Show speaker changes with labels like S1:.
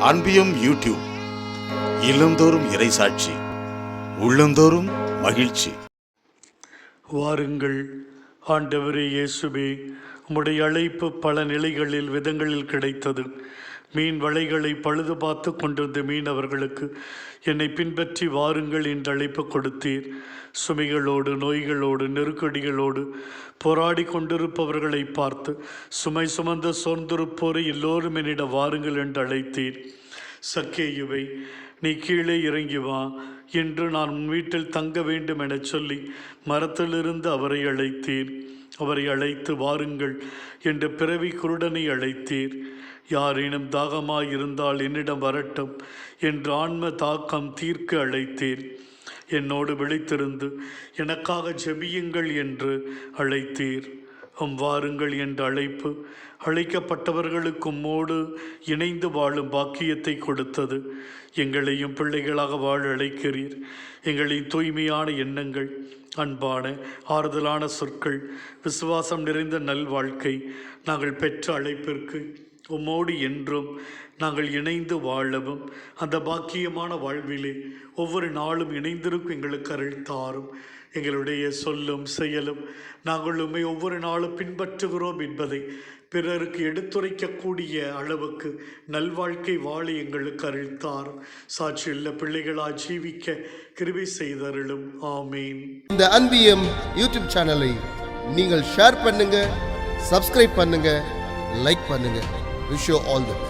S1: அன்பியம் YouTube. இல்லந்தோறும் இறைசாட்சி, உள்ளந்தோறும் மகிழ்ச்சி.
S2: வாருங்கள் ஆண்டவரே இயேசுவே, உம்முடைய அழைப்பு பல நிலைகளில் விதங்களில் கிடைத்தது. மீன் வலைகளை பழுது பார்த்து கொண்டிருந்த மீனவர்களுக்கு என்னை பின்பற்றி வாருங்கள் என்று அழைப்பு கொடுத்தீர். சுமைகளோடு, நோய்களோடு, நெருக்கடிகளோடு போராடி கொண்டிருப்பவர்களை பார்த்து சுமை சுமந்த சோர்ந்திருப்போரை எல்லோரும் என்னிடம் வாருங்கள் என்று அழைத்தீர். சக்கேயுவை, நீ கீழே இறங்கி வா என்று நான் உன் வீட்டில் தங்க வேண்டும் என சொல்லி மரத்திலிருந்து அவரை அழைத்தீர். அவரை அழைத்து வாருங்கள் என்று பிறவி குருடனை அழைத்தீர். யாரேனும் தாகமாயிருந்தால் என்னிடம் வரட்டும் என்று ஆன்ம தாக்கம் தீர்க்க அழைத்தீர். என்னோடு விழித்திருந்து எனக்காக ஜெபியுங்கள் என்று அழைத்தீர். வாருங்கள் என்ற அழைப்பு அழைக்கப்பட்டவர்களுக்கு உம்மோடு இணைந்து வாழும் பாக்கியத்தை கொடுத்தது. எங்களையும் பிள்ளைகளாக வாழ அழைக்கிறீர். எங்களின் தூய்மையான எண்ணங்கள், அன்பான ஆறுதலான சொற்கள், விசுவாசம் நிறைந்த நல்வாழ்க்கை நாங்கள் பெற்ற அழைப்பிற்கு உம்மோடு என்றும் நாங்கள் இணைந்து வாழவும் அந்த பாக்கியமான வாழ்விலே ஒவ்வொரு நாளும் இணைந்திருக்கும் எங்களுக்கு அருள் தாரும். எங்களுடைய சொல்லும் செயலும் நாங்கள் உம்மை ஒவ்வொரு நாளும் பின்பற்றுகிறோம் என்பதை பிறருக்கு எடுத்துரைக்கக்கூடிய அளவுக்கு நல்வாழ்க்கை வாழ எங்களுக்கு அருள் தாரும். சாட்சியுள்ள பிள்ளைகளால் ஜீவிக்க கிருபை செய்தருளும். ஆமீன்.
S3: இந்த அன்பியம் யூடியூப் சேனலை நீங்கள் ஷேர் பண்ணுங்க, சப்ஸ்கிரைப் பண்ணுங்க, லைக் பண்ணுங்க. Wish you all the best.